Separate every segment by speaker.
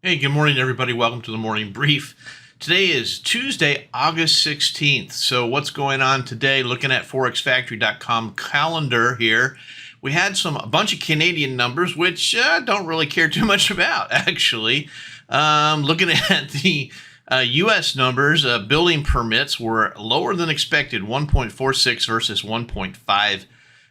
Speaker 1: Hey, good morning, everybody. Welcome to the morning brief. Today is Tuesday, August 16th. So, what's going on today? Looking at forexfactory.com calendar here, we had a bunch of Canadian numbers, which don't really care too much about, actually. Looking at the U.S. numbers, building permits were lower than expected, 1.46 versus 1.5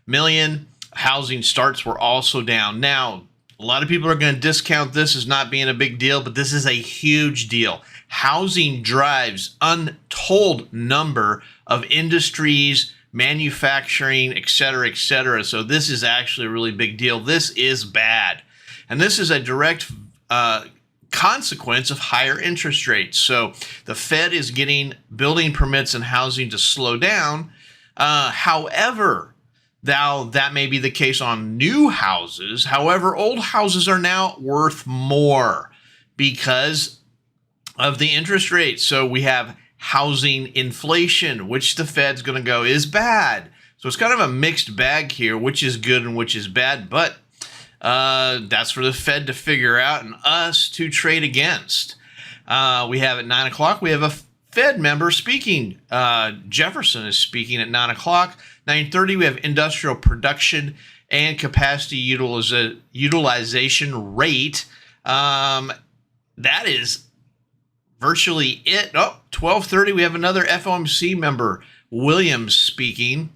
Speaker 1: million. Housing starts were also down. Now, a lot of people are going to discount this as not being a big deal, but this is a huge deal. Housing drives untold number of industries, manufacturing, et cetera, et cetera. So this is actually a really big deal. This is bad. And this is a direct consequence of higher interest rates. So the Fed is getting building permits and housing to slow down. However, now, that may be the case on new houses. However, old houses are now worth more because of the interest rates. So we have housing inflation, which the Fed's going to go is bad. So it's kind of a mixed bag here, which is good and which is bad. But that's for the Fed to figure out and us to trade against. We have at 9 o'clock, we have a Fed member speaking. Jefferson is speaking at 9 o'clock. 9:30, we have industrial production and capacity utilization rate. That is virtually it. 12:30, we have another FOMC member, Williams, speaking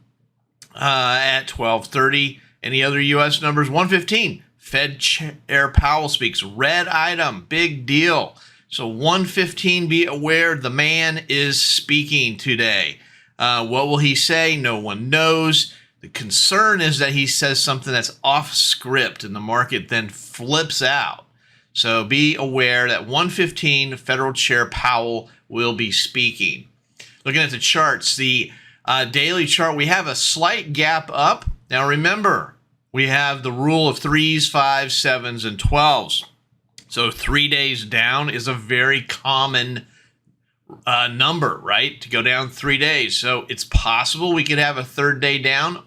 Speaker 1: at 12:30. Any other U.S. numbers? 1:15, Fed Chair Powell speaks. Red item, big deal. So 1:15, be aware the man is speaking today. What will he say? No one knows. The concern is that he says something that's off script and the market then flips out. So be aware that 1:15, Federal Chair Powell will be speaking. Looking at the charts, the daily chart, we have a slight gap up. Now remember, we have the rule of 3s, 5s, 7s, and 12s. So 3 days down is a very common number, right? To go down 3 days. So it's possible we could have a third day down,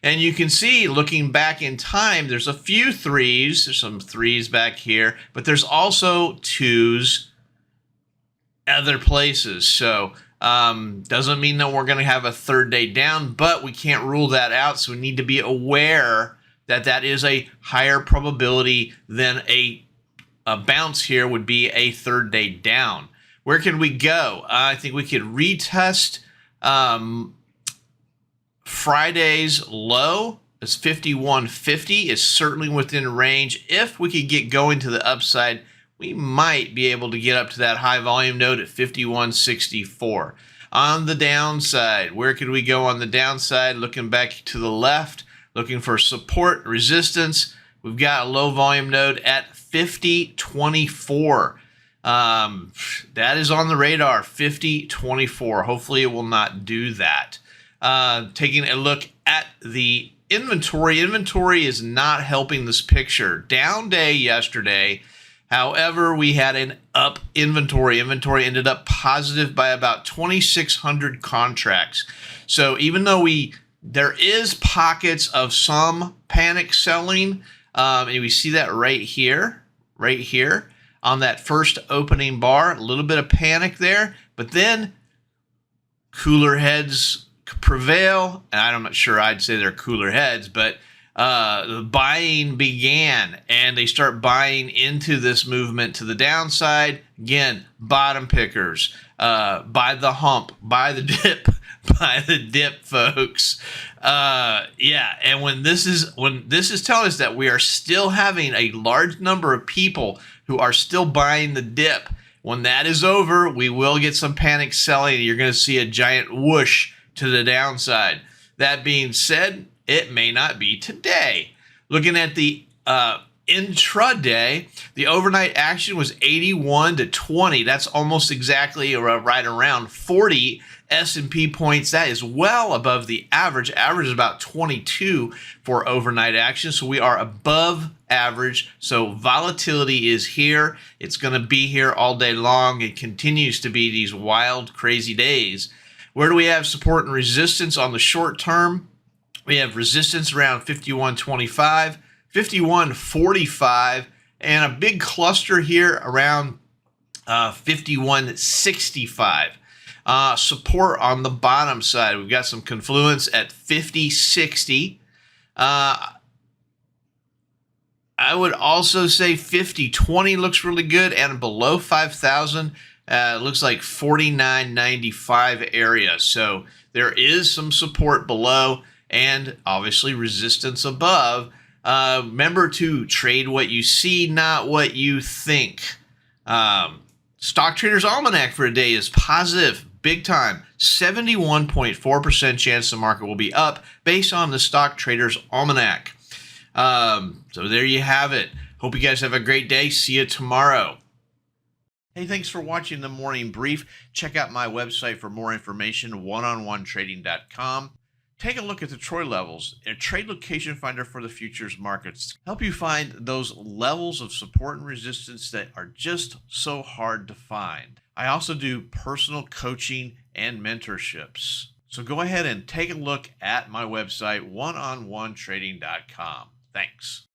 Speaker 1: and you can see looking back in time, there's a few threes. There's some threes back here, but there's also twos other places. So doesn't mean that we're going to have a third day down, but we can't rule that out. So we need to be aware that that is a higher probability than a bounce here would be a third day down. Where can we go? I think we could retest Friday's low. It's 51.50 is certainly within range. If we could get going to the upside, we might be able to get up to that high volume node at 51.64. On the downside, where could we go on the downside? Looking back to the left, looking for support, resistance. We've got a low volume node at 50.24. That is on the radar, 50.24. Hopefully it will not do that. Taking a look at the inventory. Inventory is not helping this picture. Down day yesterday. However, we had an up inventory. Inventory ended up positive by about 2,600 contracts. So even though there is pockets of some panic selling, and we see that right here. On that first opening bar, a little bit of panic there, but then cooler heads prevail. And I'm not sure I'd say they're cooler heads, but the buying began, and they start buying into this movement to the downside. Again, bottom pickers, buy the hump, buy the dip, buy the dip, folks. And when this is telling us that we are still having a large number of people who are still buying the dip. When that is over, we will get some panic selling. You're going to see a giant whoosh to the downside. That being said, it may not be today. Looking at the intraday, the overnight action was 81 to 20. That's almost exactly right around 40 S&P points. That is well above the average. Average is about 22 for overnight action. So we are above average. So volatility is here. It's going to be here all day long. It continues to be these wild, crazy days. Where do we have support and resistance on the short term? We have resistance around 51.25, 51.45, and a big cluster here around 51.65. Support on the bottom side. We've got some confluence at 50.60. I would also say 50.20 looks really good, and below 5,000 looks like 49.95 area. So there is some support below and obviously resistance above. Remember to trade what you see, not what you think. Stock Trader's Almanac for today is positive, big time. 71.4% chance the market will be up based on the Stock Trader's Almanac. So there you have it. Hope you guys have a great day. See you tomorrow. Hey, thanks for watching the morning brief. Check out my website for more information, oneononetrading.com. Take a look at the Troy levels, a trade location finder for the futures markets. Help you find those levels of support and resistance that are just so hard to find. I also do personal coaching and mentorships. So go ahead and take a look at my website, oneononetrading.com. Thanks.